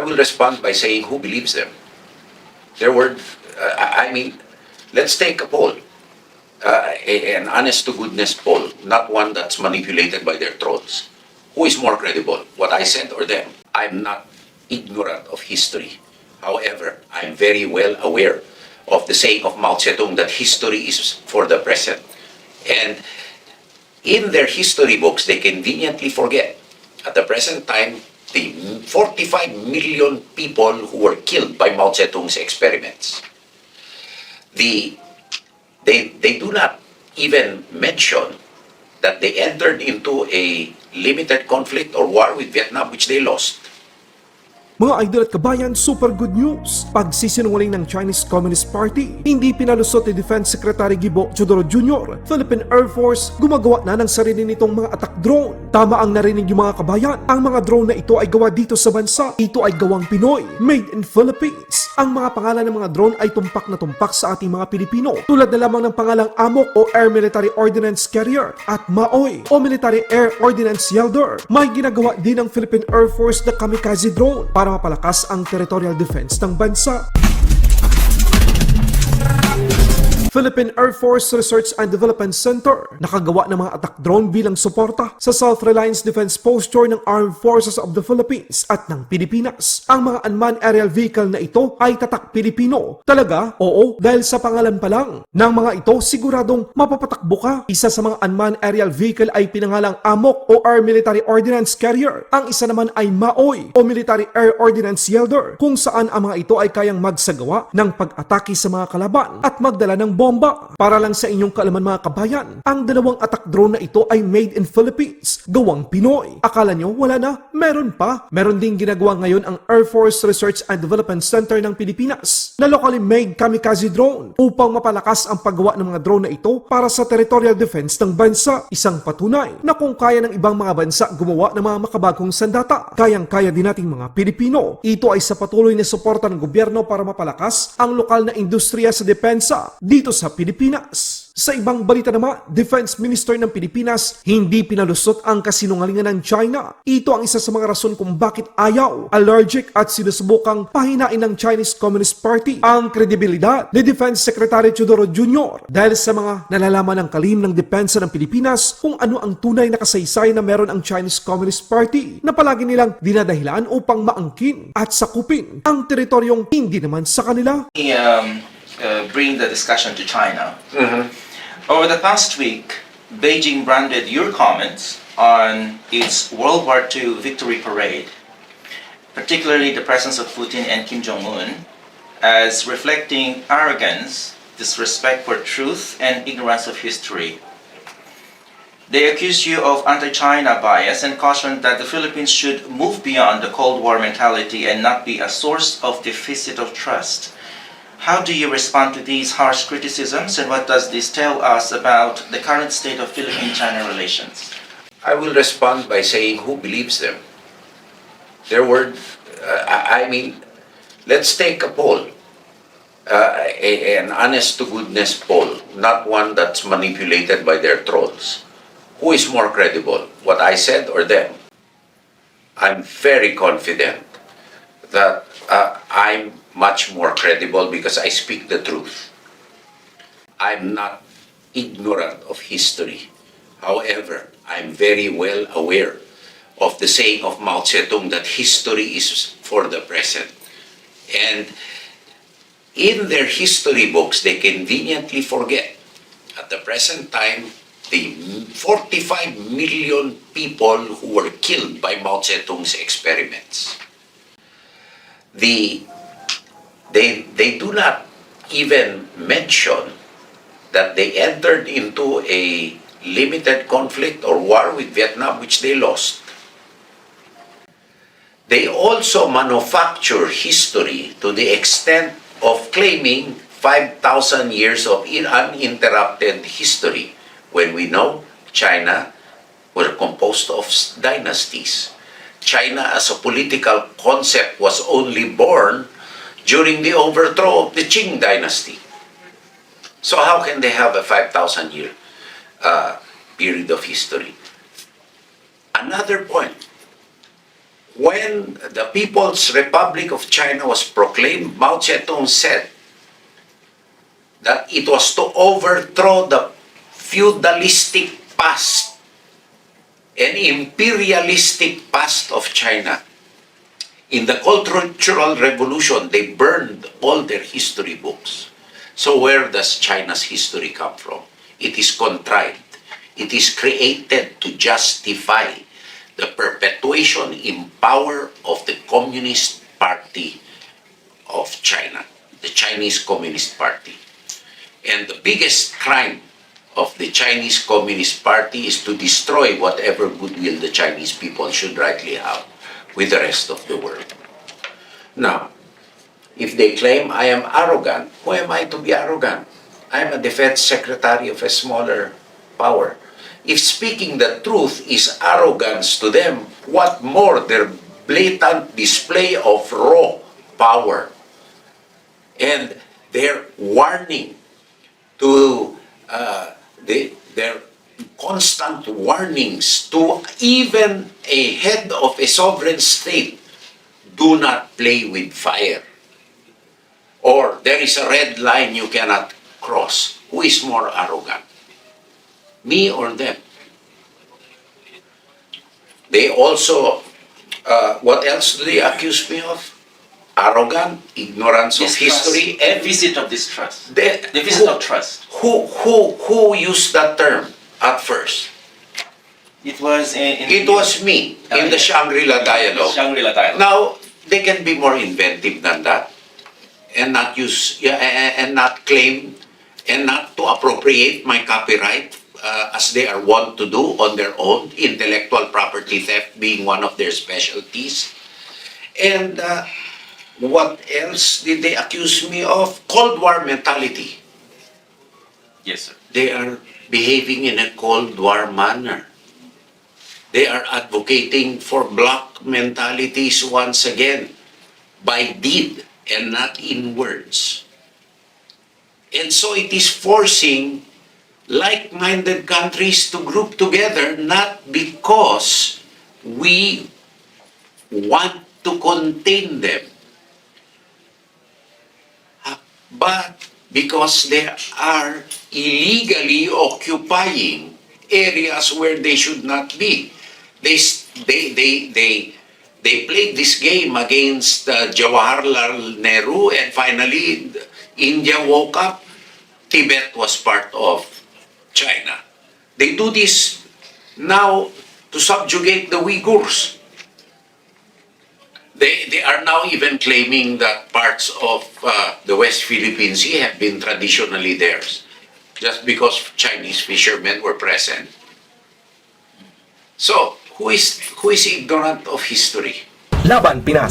I will respond by saying who believes them. Their word, let's take a poll, an honest-to-goodness poll, not one that's manipulated by their trolls. Who is more credible, what I said or them? I'm not ignorant of history. However, I'm very well aware of the saying of Mao Zedong that history is for the present. And in their history books, they conveniently forget, at the present time, the 45 million people who were killed by Mao Zedong's experiments. They do not even mention that they entered into a limited conflict or war with Vietnam, which they lost. Mga idol at kabayan, super good news! Pagsisinungaling ng Chinese Communist Party, hindi pinalusot ni Defense Secretary Gibo Teodoro Jr. Philippine Air Force gumagawa na ng sarili nitong mga attack drone. Tama ang narinig yung mga kabayan. Ang mga drone na ito ay gawa dito sa bansa. Ito ay gawang Pinoy, made in Philippines. Ang mga pangalan ng mga drone ay tumpak na tumpak sa ating mga Pilipino. Tulad na lamang ng pangalang AMOC o Air Military Ordinance Carrier at MAOY o Military Air Ordinance Yielder. May ginagawa din ng Philippine Air Force na kamikaze drone para mapalakas ang territorial defense ng bansa. Philippine Air Force Research and Development Center nakagawa ng mga attack drone bilang suporta sa self-reliance defense posture ng Armed Forces of the Philippines at ng Pilipinas. Ang mga unmanned aerial vehicle na ito ay tatak Pilipino. Talaga? Oo, dahil sa pangalan pa lang ng mga ito siguradong mapapatakbo ka. Isa sa mga unmanned aerial vehicle ay pinangalang AMOC o Air Military Ordinance Carrier. Ang isa naman ay MAOY o Military Air Ordinance Yielder, kung saan ang mga ito ay kayang magsagawa ng pag-atake sa mga kalaban at magdala ng bomba. Para lang sa inyong kaalaman mga kabayan, ang dalawang attack drone na ito ay made in Philippines, gawang Pinoy. Akala nyo wala na? Meron pa. Meron ding ginagawa ngayon ang Air Force Research and Development Center ng Pilipinas na locally made kamikaze drone upang mapalakas ang paggawa ng mga drone na ito para sa territorial defense ng bansa. Isang patunay na kung kaya ng ibang mga bansa gumawa ng mga makabagong sandata, kayang-kaya din nating mga Pilipino. Ito ay sa patuloy na suporta ng gobyerno para mapalakas ang lokal na industriya sa depensa dito sa Pilipinas. Sa ibang balita naman, Defense Minister ng Pilipinas hindi pinalusot ang kasinungalingan ng China. Ito ang isa sa mga rason kung bakit ayaw, allergic at sinusubukang pahinain ng Chinese Communist Party ang kredibilidad ni Defense Secretary Teodoro Jr. dahil sa mga nalalaman ng kalihim ng depensa ng Pilipinas kung ano ang tunay na kasaysayan na meron ang Chinese Communist Party na palagi nilang dinadahilan upang maangkin at sakupin ang teritoryong hindi naman sa kanila. Bring the discussion to China. Over the past week, Beijing branded your comments on its World War II victory parade, particularly the presence of Putin and Kim Jong-un, as reflecting arrogance, disrespect for truth, and ignorance of history. They accused you of anti-China bias and cautioned that the Philippines should move beyond the Cold War mentality and not be a source of deficit of trust. How do you respond to these harsh criticisms, and what does this tell us about the current state of Philippine-China relations? I will respond by saying who believes them. Their word, let's take a poll, an honest-to-goodness poll, not one that's manipulated by their trolls. Who is more credible, what I said or them? I'm very confident that I'm much more credible because I speak the truth. I'm not ignorant of history. However, I'm very well aware of the saying of Mao Zedong that history is for the present. And in their history books, they conveniently forget, at the present time, the 45 million people who were killed by Mao Zedong's experiments. They do not even mention that they entered into a limited conflict or war with Vietnam, which they lost. They also manufacture history to the extent of claiming 5,000 years of uninterrupted history, when we know China were composed of dynasties. China as a political concept was only born during the overthrow of the Qing dynasty. So how can they have a 5,000 year period of history? Another point, when the People's Republic of China was proclaimed, Mao Zedong said that it was to overthrow the feudalistic past and imperialistic past of China. In the Cultural Revolution, they burned all their history books. So where does China's history come from? It is contrived. It is created to justify the perpetuation in power of the Communist Party of China, the Chinese Communist Party. And the biggest crime of the Chinese Communist Party is to destroy whatever goodwill the Chinese people should rightly have with the rest of the world. Now, if they claim I am arrogant, who am I to be arrogant? I am a defense secretary of a smaller power. If speaking the truth is arrogance to them, what more their blatant display of raw power and their warning to their constant warnings to even a head of a sovereign state, do not play with fire. Or there is a red line you cannot cross. Who is more arrogant? Me or them? They also, what else do they accuse me of? Arrogant, ignorance of history, and deficit of distrust. Deficit of trust. Who used that term at first? It was It was me in the Shangri-La Dialogue. Shangri-La Dialogue. Now, they can be more inventive than that and not use, and not claim, and not to appropriate my copyright as they are wont to do on their own, intellectual property theft being one of their specialties. And what else did they accuse me of? Cold War mentality. Yes, sir. They are behaving in a Cold War manner. They are advocating for bloc mentalities once again, by deed and not in words. And so it is forcing like-minded countries to group together, not because we want to contain them, but because they are illegally occupying areas where they should not be. They played this game against Jawaharlal Nehru, and finally India woke up. Tibet was part of China. They do this now to subjugate the Uyghurs. They are now even claiming that parts of the West Philippine Sea have been traditionally theirs, just because Chinese fishermen were present. So, who is ignorant of history? Laban Pinas.